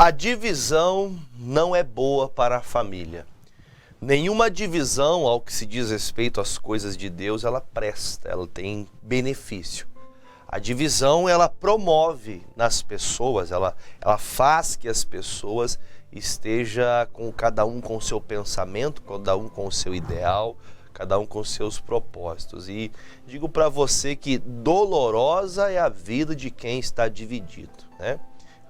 A divisão não é boa para a família. Nenhuma divisão, ao que se diz respeito às coisas de Deus, ela presta, ela tem benefício. A divisão, ela promove nas pessoas, ela faz que as pessoas estejam com cada um com o seu pensamento, cada um com o seu ideal, cada um com os seus propósitos. E digo para você que dolorosa é a vida de quem está dividido, né?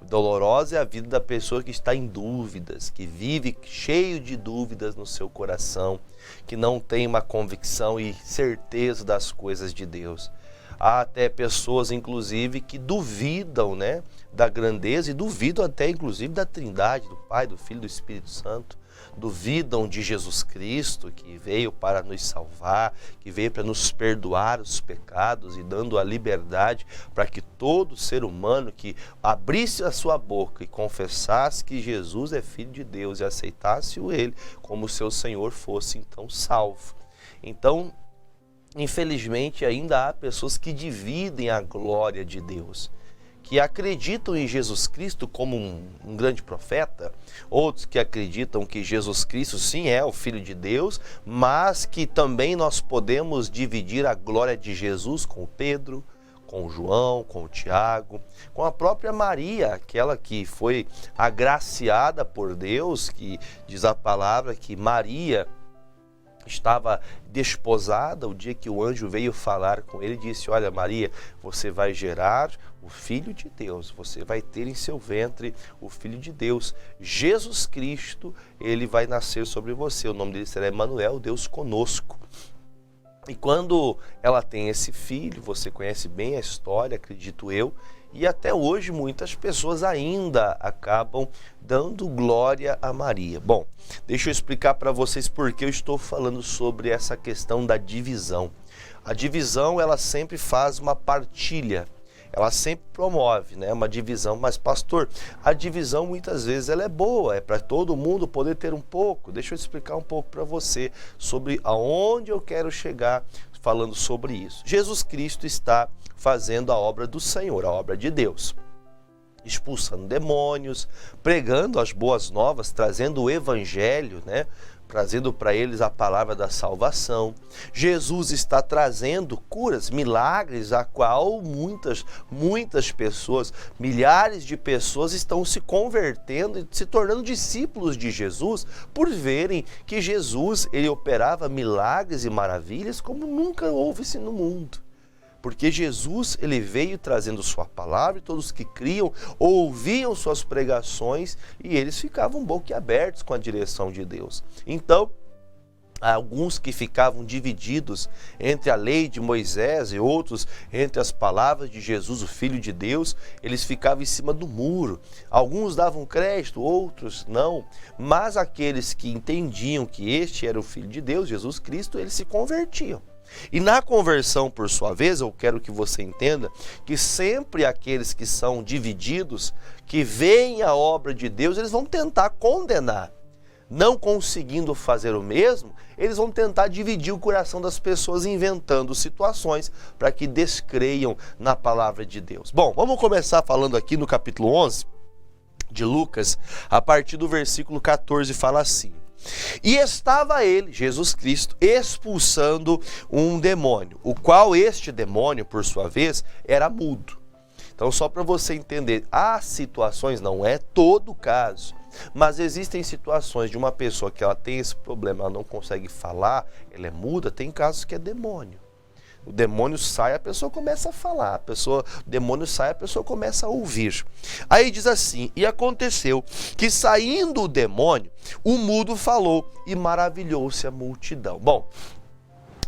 Dolorosa é a vida da pessoa que está em dúvidas, que vive cheio de dúvidas no seu coração, que não tem uma convicção e certeza das coisas de Deus. Há até pessoas, inclusive, que duvidam, né, da grandeza e duvidam até, inclusive, da Trindade, do Pai, do Filho e do Espírito Santo. Duvidam de Jesus Cristo, que veio para nos salvar, que veio para nos perdoar os pecados e dando a liberdade para que todo ser humano que abrisse a sua boca e confessasse que Jesus é Filho de Deus e aceitasse-o Ele como seu Senhor fosse então salvo. Então, infelizmente, ainda há pessoas que dividem a glória de Deus, que acreditam em Jesus Cristo como um grande profeta, outros que acreditam que Jesus Cristo sim é o Filho de Deus, mas que também nós podemos dividir a glória de Jesus com o Pedro, com o João, com o Tiago, com a própria Maria, aquela que foi agraciada por Deus, que diz a palavra que Maria estava desposada o dia que o anjo veio falar com ele e disse: olha, Maria, você vai gerar o Filho de Deus, você vai ter em seu ventre o Filho de Deus, Jesus Cristo, ele vai nascer sobre você, o nome dele será Emanuel, Deus conosco. E quando ela tem esse filho, você conhece bem a história, acredito eu, e até hoje muitas pessoas ainda acabam dando glória a Maria. Bom, deixa eu explicar para vocês por que eu estou falando sobre essa questão da divisão. A divisão, ela sempre faz uma partilha, ela sempre promove, né, uma divisão. Mas pastor, a divisão muitas vezes ela é boa, é para todo mundo poder ter um pouco. Deixa eu explicar um pouco para você sobre aonde eu quero chegar falando sobre isso. Jesus Cristo está fazendo a obra do Senhor, a obra de Deus, expulsando demônios, pregando as boas novas, trazendo o evangelho, né? Trazendo para eles a palavra da salvação. Jesus está trazendo curas, milagres, a qual muitas pessoas, milhares de pessoas estão se convertendo e se tornando discípulos de Jesus por verem que Jesus, ele operava milagres e maravilhas como nunca houve-se no mundo. Porque Jesus, ele veio trazendo sua palavra e todos que criam ouviam suas pregações e eles ficavam boquiabertos com a direção de Deus. Então, alguns que ficavam divididos entre a lei de Moisés e outros entre as palavras de Jesus, o Filho de Deus, eles ficavam em cima do muro. Alguns davam crédito, outros não. Mas aqueles que entendiam que este era o Filho de Deus, Jesus Cristo, eles se convertiam. E na conversão, por sua vez, eu quero que você entenda que sempre aqueles que são divididos, que veem a obra de Deus, eles vão tentar condenar. Não conseguindo fazer o mesmo, eles vão tentar dividir o coração das pessoas, inventando situações para que descreiam na palavra de Deus. Bom, vamos começar falando aqui no capítulo 11 de Lucas, a partir do versículo 14, fala assim: e estava ele, Jesus Cristo, expulsando um demônio, o qual este demônio, por sua vez, era mudo. Então, só para você entender, há situações, não é todo o caso, mas existem situações de uma pessoa que ela tem esse problema, ela não consegue falar, ela é muda, tem casos que é demônio. O demônio sai, a pessoa começa a falar, o demônio sai, a pessoa começa a ouvir. Aí diz assim: e aconteceu que saindo o demônio, o mudo falou e maravilhou-se a multidão. Bom,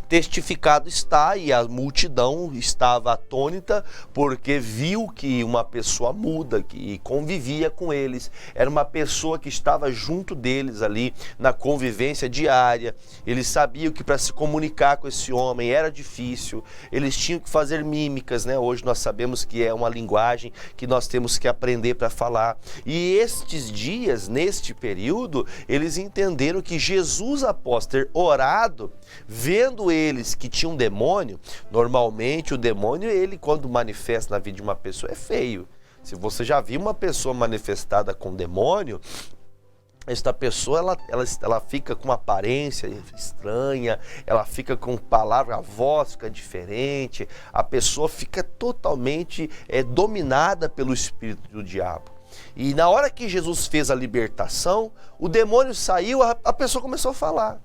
testificado está, e a multidão estava atônita, porque viu que uma pessoa muda, que convivia com eles, era uma pessoa que estava junto deles ali na convivência diária. Eles sabiam que para se comunicar com esse homem era difícil, eles tinham que fazer mímicas, né? Hoje nós sabemos que é uma linguagem que nós temos que aprender para falar. E estes dias, neste período, eles entenderam que Jesus, após ter orado, vendo eles que tinham um demônio, normalmente o demônio, ele quando manifesta na vida de uma pessoa é feio. Se você já viu uma pessoa manifestada com demônio, esta pessoa ela fica com uma aparência estranha, ela fica com palavra, a voz fica diferente, a pessoa fica totalmente dominada pelo espírito do diabo. E na hora que Jesus fez a libertação, o demônio saiu, a pessoa começou a falar.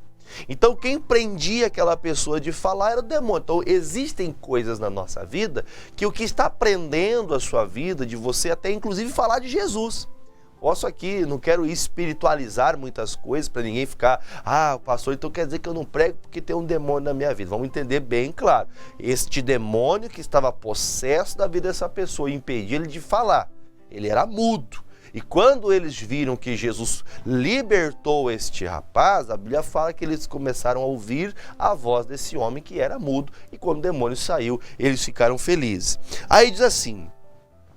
Então quem prendia aquela pessoa de falar era o demônio. Então existem coisas na nossa vida que o que está prendendo a sua vida, de você até inclusive falar de Jesus. Posso aqui, não quero espiritualizar muitas coisas para ninguém ficar, pastor, então quer dizer que eu não prego porque tem um demônio na minha vida. Vamos entender bem claro. Este demônio que estava possesso da vida dessa pessoa, impedia ele de falar. Ele era mudo. E quando eles viram que Jesus libertou este rapaz, a Bíblia fala que eles começaram a ouvir a voz desse homem que era mudo. E quando o demônio saiu, eles ficaram felizes. Aí diz assim: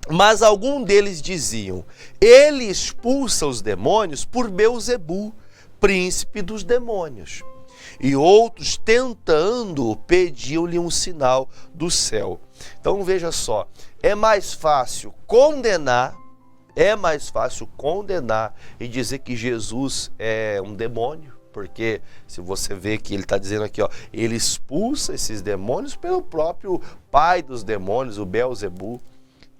mas algum deles diziam, ele expulsa os demônios por Beelzebu, príncipe dos demônios. E outros, tentando, pediam-lhe um sinal do céu. Então veja só, é mais fácil condenar e dizer que Jesus é um demônio, porque se você vê que ele está dizendo aqui, ele expulsa esses demônios pelo próprio pai dos demônios, o Beelzebu.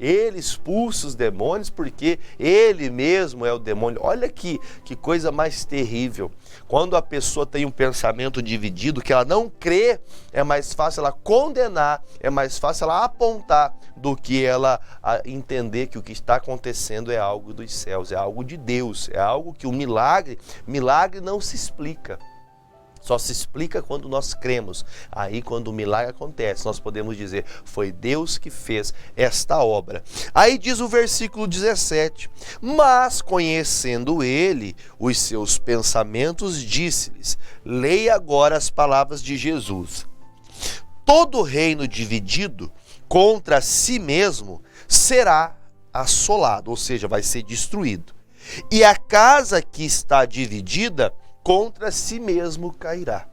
Ele expulsa os demônios porque ele mesmo é o demônio. Olha que coisa mais terrível. Quando a pessoa tem um pensamento dividido, que ela não crê, é mais fácil ela condenar, é mais fácil ela apontar do que ela entender que o que está acontecendo é algo dos céus, é algo de Deus, é algo que o milagre não se explica. Só se explica quando nós cremos. Aí quando o milagre acontece, nós podemos dizer, foi Deus que fez esta obra. Aí diz o versículo 17, mas conhecendo ele os seus pensamentos, disse-lhes, leia agora as palavras de Jesus. Todo reino dividido contra si mesmo será assolado, ou seja, vai ser destruído. E a casa que está dividida contra si mesmo cairá.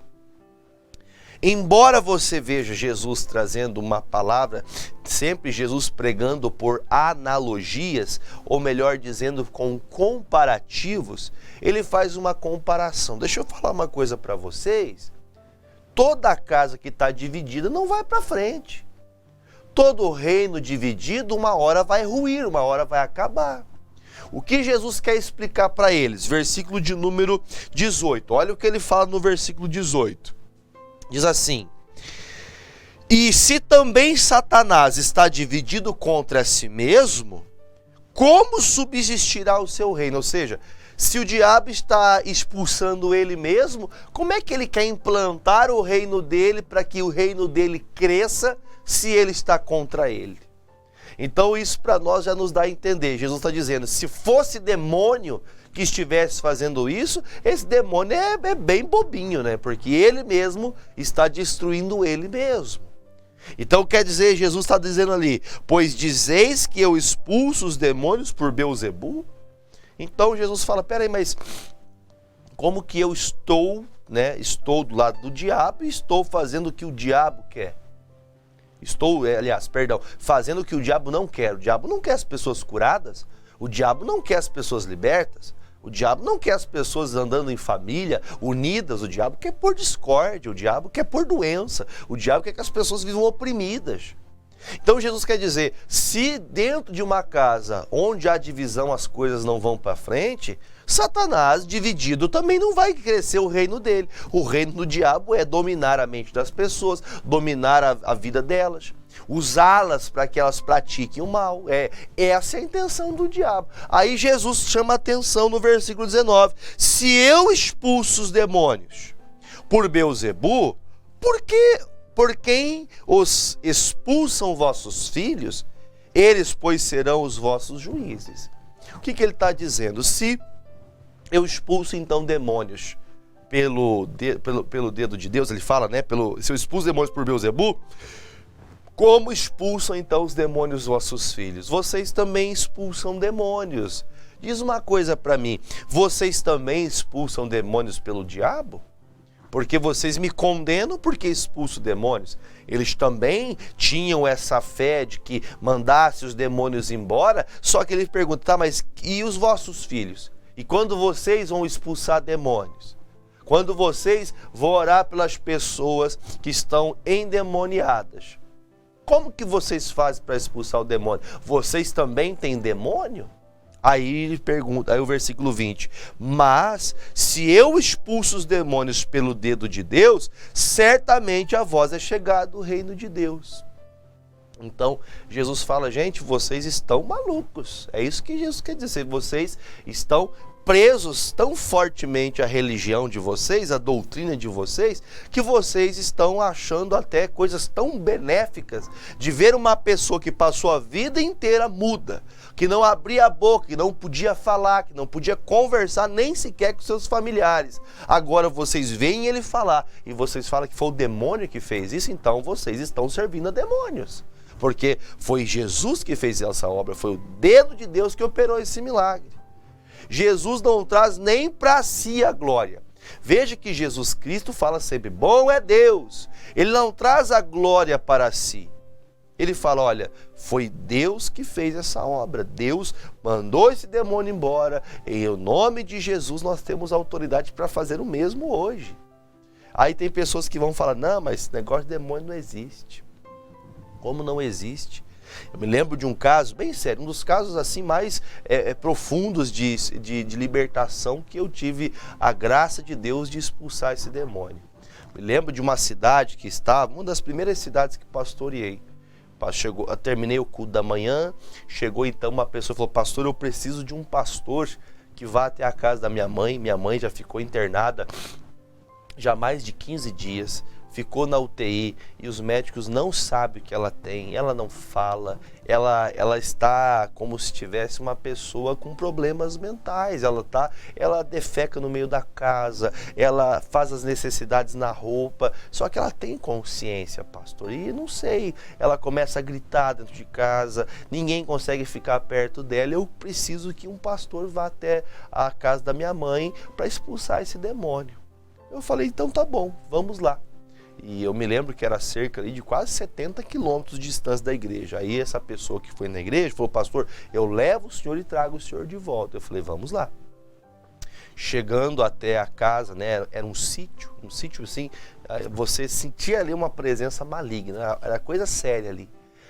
Embora você veja Jesus trazendo uma palavra, sempre Jesus pregando por analogias, ou melhor dizendo, com comparativos, ele faz uma comparação. Deixa eu falar uma coisa para vocês. Toda casa que está dividida não vai para frente. Todo reino dividido, uma hora vai ruir, uma hora vai acabar. O que Jesus quer explicar para eles? Versículo de número 18. Olha o que ele fala no versículo 18. Diz assim: e se também Satanás está dividido contra si mesmo, como subsistirá o seu reino? Ou seja, se o diabo está expulsando ele mesmo, como é que ele quer implantar o reino dele para que o reino dele cresça se ele está contra ele? Então isso para nós já nos dá a entender. Jesus está dizendo, se fosse demônio que estivesse fazendo isso, esse demônio é bem bobinho, né? Porque ele mesmo está destruindo ele mesmo. Então quer dizer, Jesus está dizendo ali, pois dizeis que eu expulso os demônios por Beelzebu? Então Jesus fala, peraí, mas como que eu estou do lado do diabo e estou fazendo o que o diabo quer? Fazendo o que o diabo não quer. O diabo não quer as pessoas curadas, o diabo não quer as pessoas libertas, o diabo não quer as pessoas andando em família, unidas, o diabo quer pôr discórdia, o diabo quer pôr doença, o diabo quer que as pessoas vivam oprimidas. Então Jesus quer dizer, se dentro de uma casa onde há divisão as coisas não vão para frente, Satanás dividido também não vai crescer o reino dele. O reino do diabo é dominar a mente das pessoas, dominar a vida delas, usá-las para que elas pratiquem o mal. Essa é a intenção do diabo. Aí Jesus chama a atenção no versículo 19. Se eu expulso os demônios por Beelzebu, por quem os expulsam vossos filhos, eles, pois, serão os vossos juízes. O que ele está dizendo? Se eu expulso, então, demônios pelo dedo de Deus, ele fala, né? Se eu expulso demônios por Beelzebu, como expulsam, então, os demônios vossos filhos? Vocês também expulsam demônios. Diz uma coisa para mim, vocês também expulsam demônios pelo diabo? Porque vocês me condenam porque expulso demônios. Eles também tinham essa fé de que mandasse os demônios embora, só que ele pergunta, tá, mas e os vossos filhos? E quando vocês vão expulsar demônios? Quando vocês vão orar pelas pessoas que estão endemoniadas? Como que vocês fazem para expulsar o demônio? Vocês também têm demônio? Aí ele pergunta, aí o versículo 20, mas se eu expulso os demônios pelo dedo de Deus, certamente a vós é chegado o reino de Deus. Então, Jesus fala, gente, vocês estão malucos. É isso que Jesus quer dizer, vocês estão presos tão fortemente à religião de vocês, à doutrina de vocês, que vocês estão achando até coisas tão benéficas de ver uma pessoa que passou a vida inteira muda, que não abria a boca, que não podia falar, que não podia conversar nem sequer com seus familiares. Agora vocês veem ele falar e vocês falam que foi o demônio que fez isso, então vocês estão servindo a demônios. Porque foi Jesus que fez essa obra, foi o dedo de Deus que operou esse milagre. Jesus não traz nem para si a glória. Veja que Jesus Cristo fala sempre, bom é Deus. Ele não traz a glória para si. Ele fala, olha, foi Deus que fez essa obra. Deus mandou esse demônio embora. Em nome de Jesus nós temos autoridade para fazer o mesmo hoje. Aí tem pessoas que vão falar, não, mas esse negócio de demônio não existe. Como não existe? Eu me lembro de um caso, bem sério, um dos casos assim mais profundos de libertação que eu tive a graça de Deus de expulsar esse demônio. Me lembro de uma cidade que estava, uma das primeiras cidades que pastoreei. Terminei o culto da manhã, chegou então uma pessoa e falou, pastor, eu preciso de um pastor que vá até a casa da minha mãe já ficou internada já há mais de 15 dias. Ficou na UTI e os médicos não sabem o que ela tem, ela não fala, ela está como se tivesse uma pessoa com problemas mentais, ela defeca no meio da casa, ela faz as necessidades na roupa, só que ela tem consciência, pastor, e não sei, ela começa a gritar dentro de casa, ninguém consegue ficar perto dela, eu preciso que um pastor vá até a casa da minha mãe para expulsar esse demônio. Eu falei, então tá bom, vamos lá. E eu me lembro que era cerca ali de quase 70 quilômetros de distância da igreja. Aí essa pessoa que foi na igreja falou, pastor, eu levo o senhor e trago o senhor de volta. Eu falei, vamos lá. Chegando até a casa, né, era um sítio assim, você sentia ali uma presença maligna, era coisa séria ali.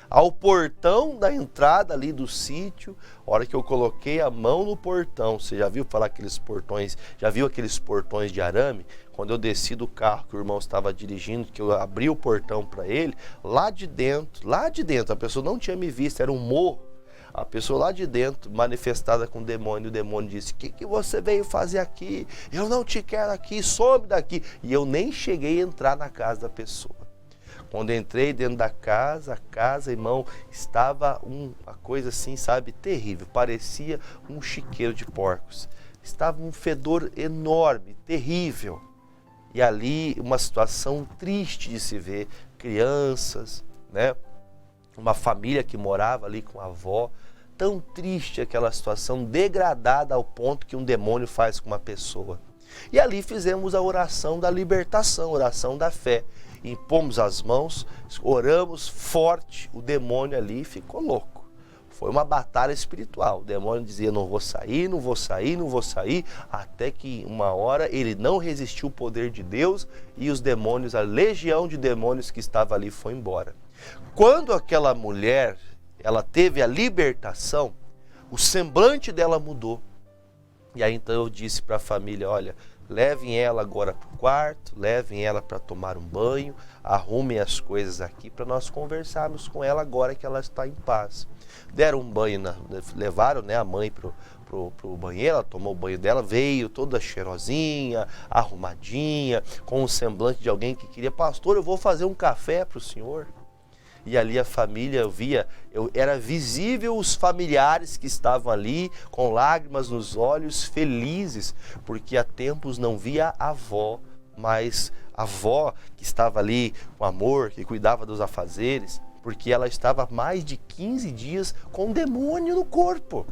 Ao portão da entrada ali do sítio, a hora que eu coloquei a mão no portão, você já viu falar aqueles portões, já viu aqueles portões de arame? Quando eu desci do carro que o irmão estava dirigindo, que eu abri o portão para ele, lá de dentro, a pessoa não tinha me visto, era um morro. A pessoa lá de dentro, manifestada com o demônio disse, o que você veio fazer aqui? Eu não te quero aqui, some daqui. E eu nem cheguei a entrar na casa da pessoa. Quando entrei dentro da casa, a casa, irmão, estava uma coisa assim, sabe, terrível. Parecia um chiqueiro de porcos. Estava um fedor enorme, terrível. E ali uma situação triste de se ver. Crianças, né? Uma família que morava ali com a avó. Tão triste aquela situação, degradada ao ponto que um demônio faz com uma pessoa. E ali fizemos a oração da libertação, oração da fé. Impomos as mãos, oramos forte, o demônio ali ficou louco. Foi uma batalha espiritual. O demônio dizia, não vou sair, não vou sair, não vou sair, até que uma hora ele não resistiu ao poder de Deus e os demônios, a legião de demônios que estava ali foi embora. Quando aquela mulher, ela teve a libertação, o semblante dela mudou. E aí então eu disse para a família, olha, levem ela agora para o quarto, levem ela para tomar um banho, arrumem as coisas aqui para nós conversarmos com ela agora que ela está em paz. Deram um banho, levaram, né, a mãe pro banheiro, ela tomou o banho dela, veio toda cheirosinha, arrumadinha, com um semblante de alguém que queria, pastor, eu vou fazer um café para o senhor. E ali a família, era visível os familiares que estavam ali, com lágrimas nos olhos, felizes, porque há tempos não via a avó, mas a avó que estava ali com amor, que cuidava dos afazeres, porque ela estava há mais de 15 dias com um demônio no corpo.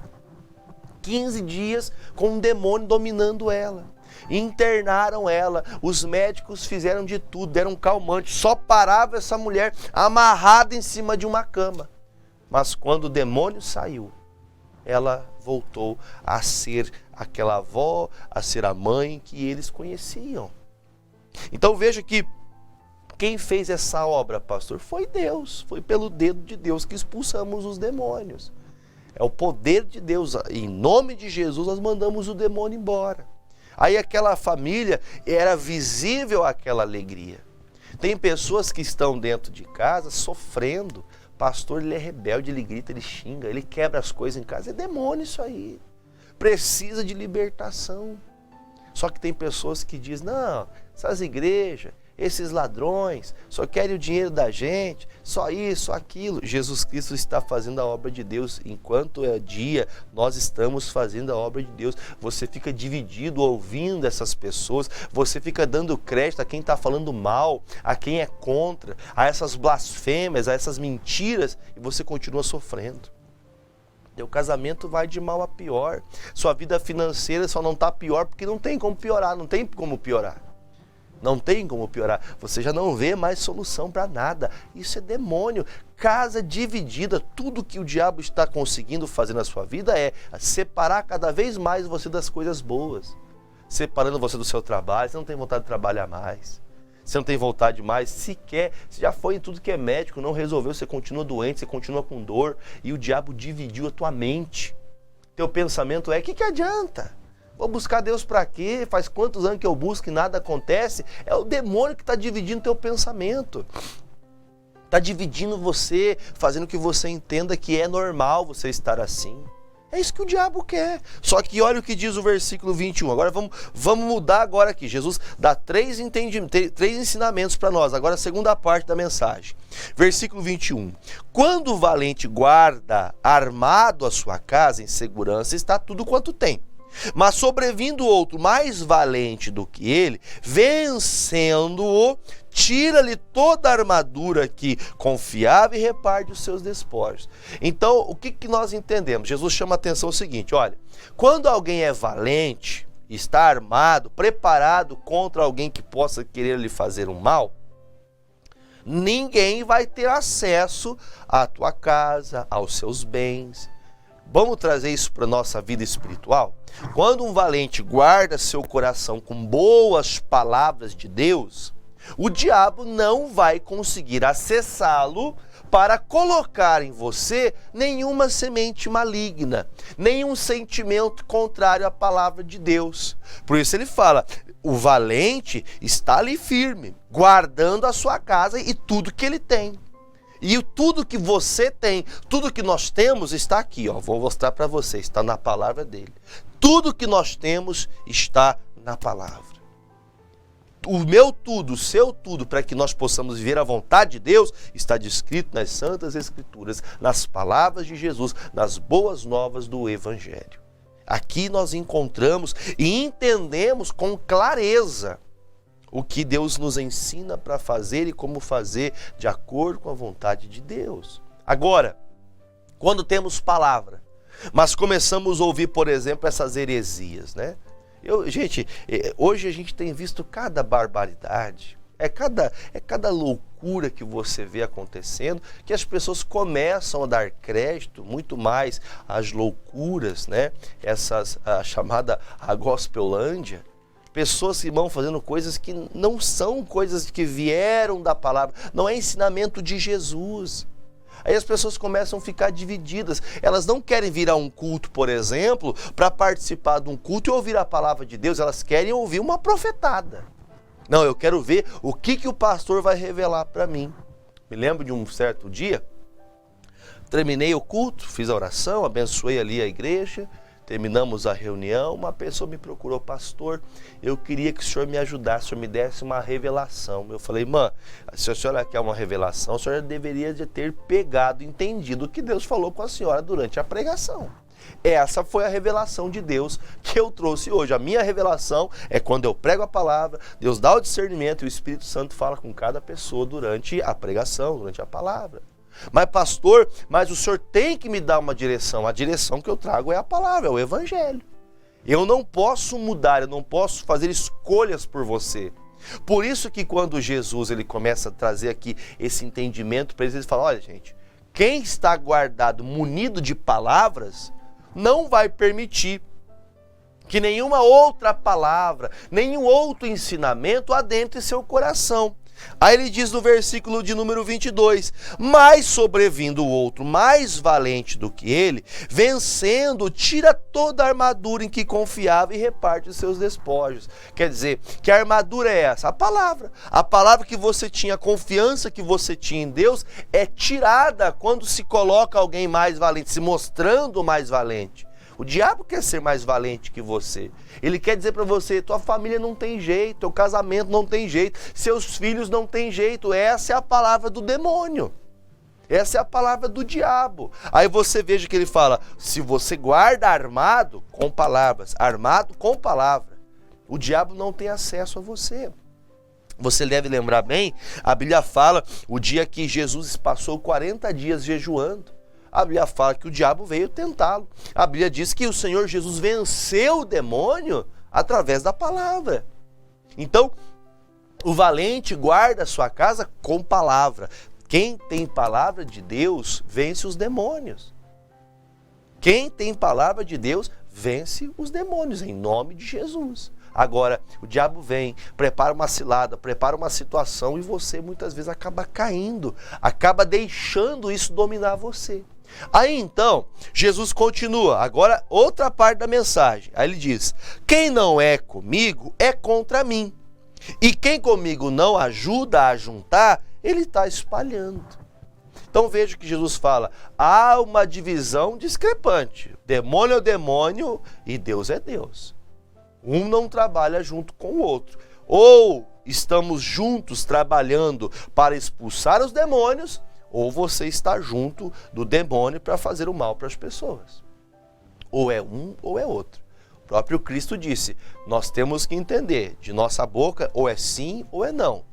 15 dias com um demônio dominando ela. Internaram ela, os médicos fizeram de tudo, deram um calmante, só parava essa mulher amarrada em cima de uma cama. Mas quando o demônio saiu, ela voltou a ser aquela avó, a ser a mãe que eles conheciam. Então veja que quem fez essa obra, pastor, foi Deus. Foi pelo dedo de Deus que expulsamos os demônios. É o poder de Deus. Em nome de Jesus nós mandamos o demônio embora. Aí aquela família, era visível aquela alegria. Tem pessoas que estão dentro de casa sofrendo. Pastor, ele é rebelde, ele grita, ele xinga, ele quebra as coisas em casa. É demônio isso aí. Precisa de libertação. Só que tem pessoas que dizem, não, essas igrejas, esses ladrões, só querem o dinheiro da gente, só isso, só aquilo. Jesus Cristo está fazendo a obra de Deus. Enquanto é dia, nós estamos fazendo a obra de Deus. Você fica dividido ouvindo essas pessoas, você fica dando crédito a quem está falando mal, a quem é contra, a essas blasfêmias, a essas mentiras, e você continua sofrendo. Teu casamento vai de mal a pior. Sua vida financeira só não está pior porque não tem como piorar, não tem como piorar. Não tem como piorar. Você já não vê mais solução para nada. Isso é demônio. Casa dividida. Tudo que o diabo está conseguindo fazer na sua vida é separar cada vez mais você das coisas boas. Separando você do seu trabalho. Você não tem vontade de trabalhar mais. Você não tem vontade mais sequer. Você já foi em tudo que é médico, não resolveu. Você continua doente, você continua com dor. E o diabo dividiu a tua mente. Teu pensamento é, que adianta? Vou buscar Deus para quê? Faz quantos anos que eu busco e nada acontece? É o demônio que está dividindo teu pensamento. Está dividindo você, fazendo que você entenda que é normal você estar assim. É isso que o diabo quer. Só que olha o que diz o versículo 21. Agora vamos mudar agora aqui. Jesus dá três ensinamentos para nós. Agora a segunda parte da mensagem. Versículo 21. Quando o valente guarda armado a sua casa em segurança, está tudo quanto tem. Mas sobrevindo outro mais valente do que ele, vencendo-o, tira-lhe toda a armadura que confiava e reparte os seus despojos. Então, o que nós entendemos? Jesus chama a atenção o seguinte, olha, quando alguém é valente, está armado, preparado contra alguém que possa querer lhe fazer um mal, ninguém vai ter acesso à tua casa, aos seus bens. Vamos trazer isso para a nossa vida espiritual? Quando um valente guarda seu coração com boas palavras de Deus, o diabo não vai conseguir acessá-lo para colocar em você nenhuma semente maligna, nenhum sentimento contrário à palavra de Deus. Por isso ele fala, o valente está ali firme, guardando a sua casa e tudo que ele tem. E tudo que você tem, tudo que nós temos está aqui, ó. Vou mostrar para você, está na palavra dele. Tudo que nós temos está na palavra. O meu tudo, o seu tudo, para que nós possamos viver a vontade de Deus, está descrito nas Santas Escrituras, nas palavras de Jesus, nas boas novas do Evangelho. Aqui nós encontramos e entendemos com clareza o que Deus nos ensina para fazer e como fazer de acordo com a vontade de Deus. Agora, quando temos mas começamos a ouvir, por exemplo, essas heresias, né? Gente, hoje a gente tem visto cada barbaridade, é cada loucura que você vê acontecendo, que as pessoas começam a dar crédito muito mais às loucuras, né? A chamada gospelândia. Pessoas que vão fazendo coisas que não são coisas que vieram da palavra, não é ensinamento de Jesus. Aí as pessoas começam a ficar divididas. Elas não querem vir a um culto, por exemplo, para participar de um culto e ouvir a palavra de Deus. Elas querem ouvir uma profetada. Não, eu quero ver o que o pastor vai revelar para mim. Me lembro de um certo dia, terminei o culto, fiz a oração, abençoei ali a igreja. Terminamos a reunião, uma pessoa me procurou, pastor, eu queria que o senhor me ajudasse, o senhor me desse uma revelação. Eu falei, se a senhora quer uma revelação, a senhora deveria de ter pegado, entendido o que Deus falou com a senhora durante a pregação. Essa foi a revelação de Deus que eu trouxe hoje. A minha revelação é quando eu prego a palavra, Deus dá o discernimento e o Espírito Santo fala com cada pessoa durante a pregação, durante a palavra. Mas pastor, o senhor tem que me dar uma direção. A direção que eu trago é a palavra, é o Evangelho. Eu não posso mudar, eu não posso fazer escolhas por você. Por isso que quando Jesus ele começa a trazer aqui esse entendimento para eles, ele fala, olha gente, quem está guardado, munido de palavras, não vai permitir que nenhuma outra palavra, nenhum outro ensinamento adentre seu coração. Aí ele diz no versículo de número 22, mas sobrevindo o outro mais valente do que ele, vencendo, tira toda a armadura em que confiava e reparte os seus despojos. Quer dizer, que a armadura é essa? A palavra que você tinha, a confiança que você tinha em Deus é tirada quando se coloca alguém mais valente, se mostrando mais valente. O diabo quer ser mais valente que você. Ele quer dizer para você, tua família não tem jeito, teu casamento não tem jeito, seus filhos não tem jeito. Essa é a palavra do demônio. Essa é a palavra do diabo. Aí você veja que ele fala, se você guarda armado com palavras, armado com palavra, o diabo não tem acesso a você. Você deve lembrar bem, a Bíblia fala o dia que Jesus passou 40 dias jejuando. A Bíblia fala que o diabo veio tentá-lo. A Bíblia diz que o Senhor Jesus venceu o demônio através da palavra. Então, o valente guarda a sua casa com palavra. Quem tem palavra de Deus vence os demônios. Quem tem palavra de Deus vence os demônios, em nome de Jesus. Agora, o diabo vem, prepara uma cilada, prepara uma situação e você muitas vezes acaba caindo, acaba deixando isso dominar você. Aí então, Jesus continua, agora outra parte da mensagem. Aí ele diz, quem não é comigo é contra mim. E quem comigo não ajuda a juntar, ele está espalhando. Então veja que Jesus fala, há uma divisão discrepante. Demônio é demônio e Deus é Deus. Um não trabalha junto com o outro. Ou estamos juntos trabalhando para expulsar os demônios, ou você está junto do demônio para fazer o mal para as pessoas. Ou é um ou é outro. O próprio Cristo disse, nós temos que entender, de nossa boca ou é sim ou é não.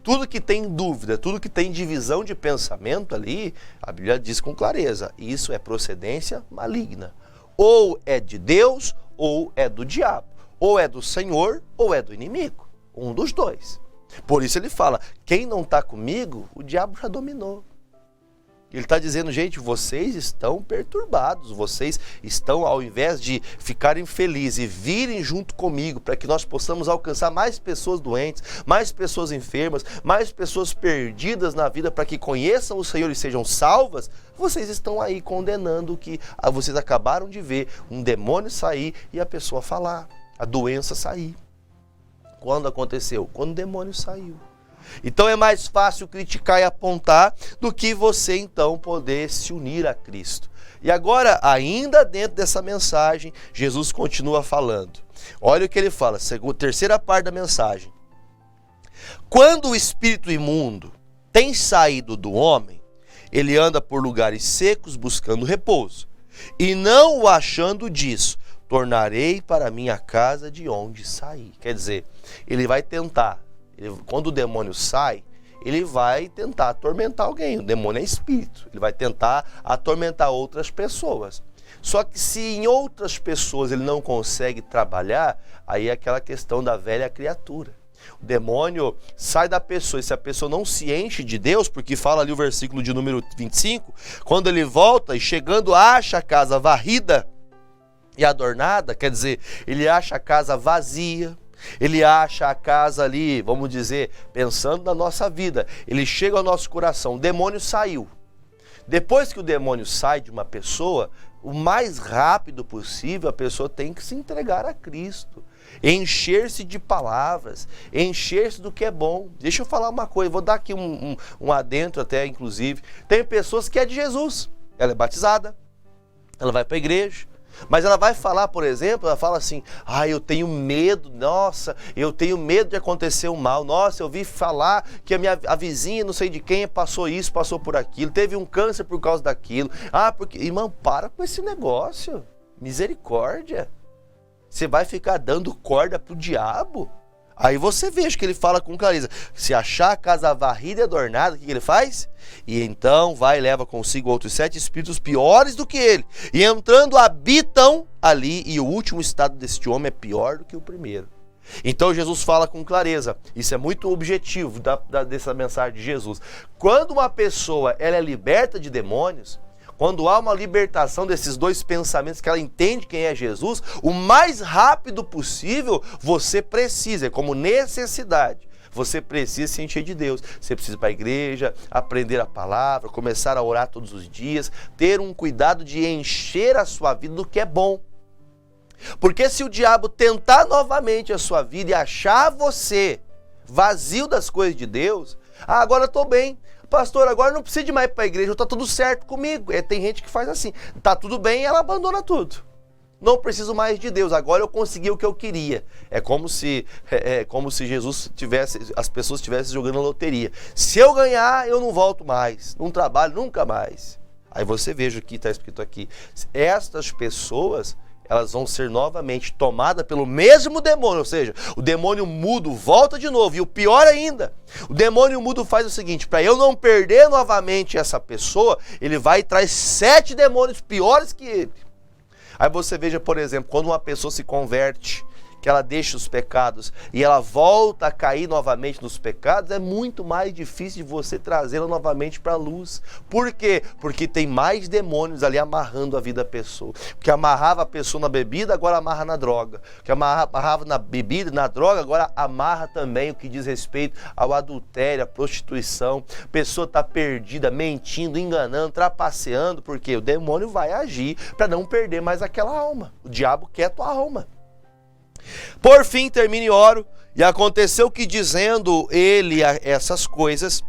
Tudo que tem dúvida, tudo que tem divisão de pensamento ali, a Bíblia diz com clareza, isso é procedência maligna. Ou é de Deus ou é do diabo. Ou é do Senhor ou é do inimigo. Um dos dois. Por isso ele fala, quem não está comigo, o diabo já dominou. Ele está dizendo, gente, vocês estão perturbados, vocês estão, ao invés de ficarem felizes e virem junto comigo para que nós possamos alcançar mais pessoas doentes, mais pessoas enfermas, mais pessoas perdidas na vida para que conheçam o Senhor e sejam salvas, vocês estão aí condenando o que vocês acabaram de ver, um demônio sair e a pessoa falar, a doença sair. Quando aconteceu? Quando o demônio saiu. Então é mais fácil criticar e apontar do que você então poder se unir a Cristo. E agora, ainda dentro dessa mensagem, Jesus continua falando. Olha o que ele fala, terceira parte da mensagem. Quando o espírito imundo tem saído do homem, ele anda por lugares secos buscando repouso. E não o achando disso, tornarei para minha casa de onde saí. Quer dizer, ele vai tentar. Quando o demônio sai, ele vai tentar atormentar alguém. O demônio é espírito. Ele vai tentar atormentar outras pessoas. Só que se em outras pessoas ele não consegue trabalhar, aí é aquela questão da velha criatura. O demônio sai da pessoa e se a pessoa não se enche de Deus, porque fala ali o versículo de número 25, quando ele volta e chegando acha a casa varrida e adornada, quer dizer, ele acha a casa vazia. Ele acha a casa ali, vamos dizer, pensando na nossa vida. Ele chega ao nosso coração, o demônio saiu. Depois que o demônio sai de uma pessoa, o mais rápido possível a pessoa tem que se entregar a Cristo. Encher-se de palavras, encher-se do que é bom. Deixa eu falar uma coisa, vou dar aqui um adentro até, inclusive. Tem pessoas que é de Jesus, ela é batizada, ela vai para a igreja. Mas ela vai falar, por exemplo, ela fala assim, eu tenho medo, nossa, eu tenho medo de acontecer um mal, nossa, eu vi falar que a vizinha, não sei de quem, passou isso, passou por aquilo, teve um câncer por causa daquilo, porque, irmão, para com esse negócio, misericórdia, você vai ficar dando corda pro diabo? Aí você veja que ele fala com clareza. Se achar a casa varrida e adornada, o que ele faz? E então vai e leva consigo outros 7 espíritos piores do que ele. E entrando habitam ali, e o último estado deste homem é pior do que o primeiro. Então Jesus fala com clareza. Isso é muito objetivo dessa mensagem de Jesus. Quando uma pessoa ela é liberta de demônios, quando há uma libertação desses dois pensamentos, que ela entende quem é Jesus, o mais rápido possível você precisa, é como necessidade. Você precisa se encher de Deus. Você precisa ir para a igreja, aprender a palavra, começar a orar todos os dias, ter um cuidado de encher a sua vida do que é bom. Porque se o diabo tentar novamente a sua vida e achar você vazio das coisas de Deus, agora eu estou bem. Pastor, agora não precisa de mais ir para a igreja, está tudo certo comigo. Tem gente que faz assim, está tudo bem e ela abandona tudo. Não preciso mais de Deus, agora eu consegui o que eu queria. É como se Jesus as pessoas estivessem jogando na loteria. Se eu ganhar, eu não volto mais, não trabalho nunca mais. Aí você veja o que está escrito aqui. Estas pessoas, elas vão ser novamente tomadas pelo mesmo demônio, ou seja, o demônio mudo volta de novo, e o pior ainda, o demônio mudo faz o seguinte: para eu não perder novamente essa pessoa, ele vai e traz 7 demônios piores que ele. Aí você veja, por exemplo, quando uma pessoa se converte, que ela deixa os pecados e ela volta a cair novamente nos pecados, é muito mais difícil de você trazê-la novamente para a luz. Por quê? Porque tem mais demônios ali amarrando a vida da pessoa. Porque amarrava a pessoa na bebida, agora amarra na droga. Que amarrava na bebida, na droga, agora amarra também o que diz respeito ao adultério, à prostituição. A pessoa está perdida, mentindo, enganando, trapaceando, porque o demônio vai agir para não perder mais aquela alma. O diabo quer a tua alma. Por fim, termino e oro. E aconteceu que, dizendo ele essas coisas,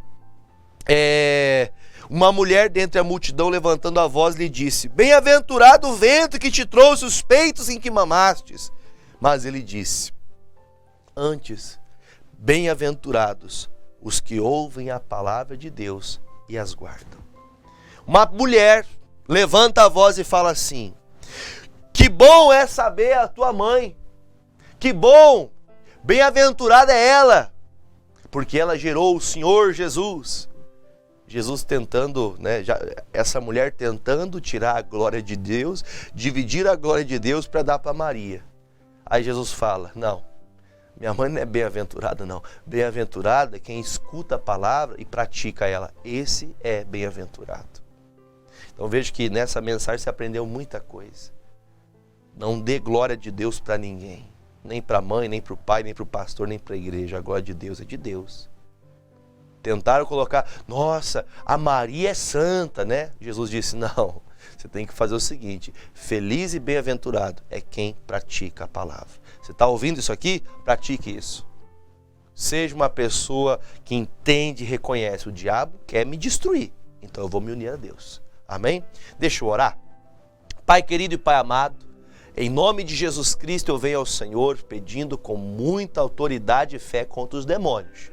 uma mulher dentre a multidão, levantando a voz, lhe disse: bem-aventurado o ventre que te trouxe os peitos em que mamastes. Mas ele disse: antes, bem-aventurados os que ouvem a palavra de Deus e as guardam. Uma mulher levanta a voz e fala assim: que bom é saber a tua mãe. Que bom, bem-aventurada é ela, porque ela gerou o Senhor Jesus. Jesus tentando, essa mulher tentando tirar a glória de Deus, dividir a glória de Deus para dar para Maria. Aí Jesus fala: não, minha mãe não é bem-aventurada não. Bem-aventurada é quem escuta a palavra e pratica ela. Esse é bem-aventurado. Então veja que nessa mensagem você aprendeu muita coisa. Não dê glória de Deus para ninguém. Nem para a mãe, nem para o pai, nem para o pastor, nem para a igreja. A glória de Deus é de Deus. Tentaram colocar: nossa, a Maria é santa, né? Jesus disse: não, você tem que fazer o seguinte: feliz e bem-aventurado é quem pratica a palavra. Você está ouvindo isso aqui? Pratique isso. Seja uma pessoa que entende e reconhece: o diabo quer me destruir, então eu vou me unir a Deus. Amém? Deixa eu orar. Pai querido e Pai amado, em nome de Jesus Cristo eu venho ao Senhor pedindo com muita autoridade e fé contra os demônios.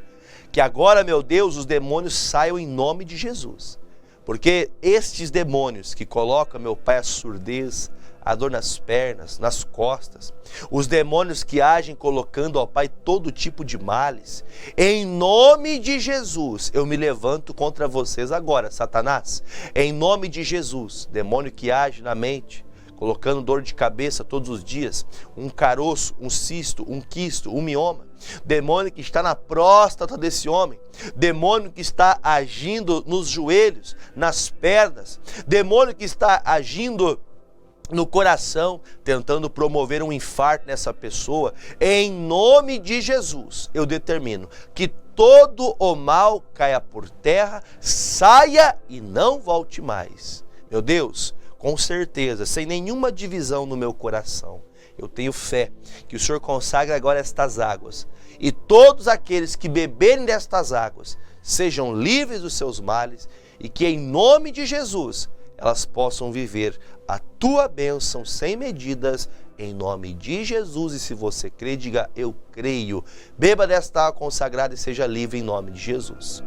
Que agora, meu Deus, os demônios saiam em nome de Jesus. Porque estes demônios que colocam, meu Pai, a surdez, a dor nas pernas, nas costas, os demônios que agem colocando, ó Pai, todo tipo de males, em nome de Jesus, eu me levanto contra vocês agora, Satanás. Em nome de Jesus, demônio que age na mente, colocando dor de cabeça todos os dias, um caroço, um cisto, um quisto, um mioma, demônio que está na próstata desse homem, demônio que está agindo nos joelhos, nas pernas, demônio que está agindo no coração, tentando promover um infarto nessa pessoa, em nome de Jesus, eu determino que todo o mal caia por terra, saia e não volte mais. Meu Deus, com certeza, sem nenhuma divisão no meu coração, eu tenho fé que o Senhor consagra agora estas águas, e todos aqueles que beberem destas águas sejam livres dos seus males, e que em nome de Jesus elas possam viver a tua bênção sem medidas, em nome de Jesus. E se você crê, diga: eu creio. Beba desta água consagrada e seja livre em nome de Jesus.